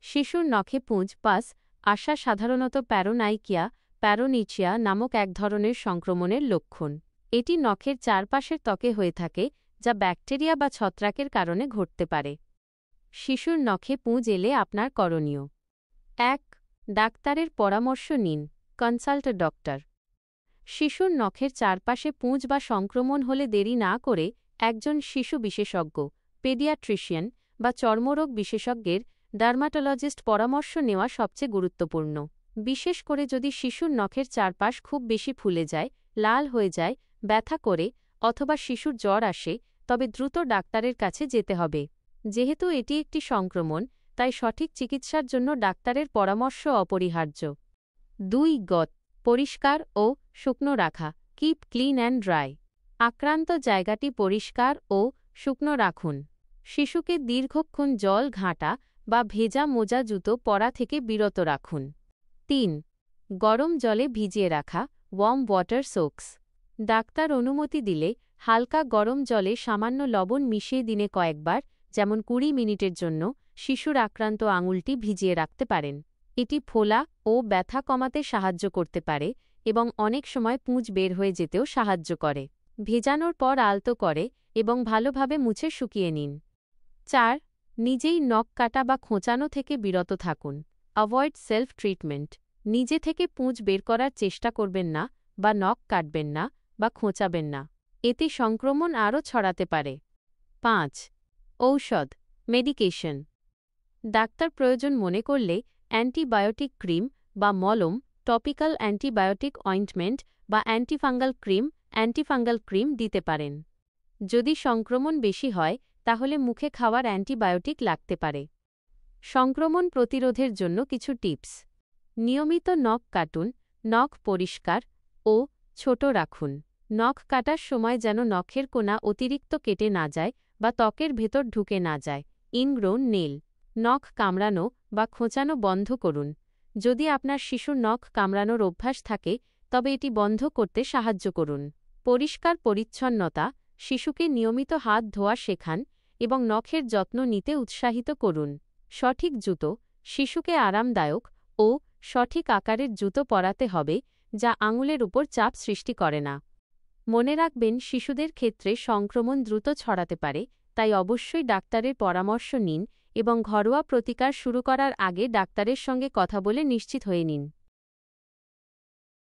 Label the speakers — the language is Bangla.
Speaker 1: শিশুর নখে পুঁজ পাস আসা সাধারণত প্যারোনাইকিয়া প্যারোনিচিয়া নামক এক ধরনের সংক্রমণের লক্ষণ। এটি নখের চারপাশের ত্বকে হয়ে থাকে, যা ব্যাকটেরিয়া বা ছত্রাকের কারণে ঘটতে পারে। শিশুর নখে পুঁজ এলে আপনার করণীয়: ১. ডাক্তারের পরামর্শ নিন। Consult a doctor. শিশুর নখের চারপাশে পুঁজ বা সংক্রমণ হলে দেরি না করে একজন শিশু বিশেষজ্ঞ, পেডিয়াট্রিশিয়ান বা চর্মরোগ বিশেষজ্ঞের ডার্মাটোলজিস্ট পরামর্শ নেওয়া সবচেয়ে গুরুত্বপূর্ণ। বিশেষ করে যদি শিশুর নখের চারপাশ খুব বেশি ফুলে যায়, লাল হয়ে যায়, ব্যথা করে অথবা শিশুর জ্বর আসে, তবে দ্রুত ডাক্তারের কাছে যেতে হবে। যেহেতু এটি একটি সংক্রমণ, তাই সঠিক চিকিৎসার জন্য ডাক্তারের পরামর্শ অপরিহার্য। ২. পরিষ্কার ও শুকনো রাখা। Keep clean and dry. আক্রান্ত জায়গাটি পরিষ্কার ও শুকনো রাখুন। শিশুকে দীর্ঘক্ষণ জল ঘাঁটা বা ভেজা মোজা জুতো পরা থেকে বিরত রাখুন। ৩. গরম জলে ভিজিয়ে রাখা। Worm water সোকস। ডাক্তার অনুমতি দিলে হালকা গরম জলে সামান্য লবণ মিশিয়ে দিনে কয়েকবার, যেমন ২০ মিনিটের জন্য, শিশুর আক্রান্ত আঙুলটি ভিজিয়ে রাখতে পারেন। এটি ফোলা ও ব্যথা কমাতে সাহায্য করতে পারে এবং অনেক সময় পুঁজ বের হয়ে যেতেও সাহায্য করে। ভেজানোর পর আলতো করে এবং ভালোভাবে মুছে শুকিয়ে নিন। ৪. নিজেই নখ কাটা বা খোঁচানো থেকে বিরত থাকুন। Avoid self treatment. নিজে থেকে পুঁজ বের করার চেষ্টা করবেন না বা নখ কাটবেন না বা খোঁচাবেন না। এতে সংক্রমণ আরও ছড়াতে পারে। ৫. ঔষধ মেডিকেশন। ডাক্তার প্রয়োজন মনে করলে অ্যান্টিবায়োটিক ক্রিম বা মলম, টপিক্যাল অ্যান্টিবায়োটিক অয়েন্টমেন্ট বা অ্যান্টিফাঙ্গাল ক্রিম দিতে পারেন। যদি সংক্রমণ বেশি হয়, তাহলে মুখে খাওয়ার অ্যান্টিবায়োটিক লাগতে পারে। সংক্রমণ প্রতিরোধের জন্য কিছু টিপস: নিয়মিত নখ কাটুন, নখ পরিষ্কার ও ছোট রাখুন। নখ কাটার সময় যেন নখের কোনা অতিরিক্ত কেটে না যায় বা ত্বকের ভেতর ঢুকে না যায়। Ingrown nail. নখ কামড়ানো বা খোঁচানো বন্ধ করুন। যদি আপনার শিশুর নখ কামড়ানোর অভ্যাস থাকে, তবে এটি বন্ধ করতে সাহায্য করুন। পরিষ্কার পরিচ্ছন্নতা। শিশুকে নিয়মিত হাত ধোয়া শেখান এবং নখের যত্ন নিতে উৎসাহিত করুন। সঠিক জুতো। শিশুকে আরামদায়ক ও সঠিক আকারের জুতো পরাতে হবে, যা আঙুলের উপর চাপ সৃষ্টি করে না। মনে রাখবেন, শিশুদের ক্ষেত্রে সংক্রমণ দ্রুত ছড়াতে পারে, তাই অবশ্যই ডাক্তারের পরামর্শ নিন এবং ঘরোয়া প্রতিকার শুরু করার আগে ডাক্তারের সঙ্গে কথা বলে নিশ্চিত হয়ে নিন।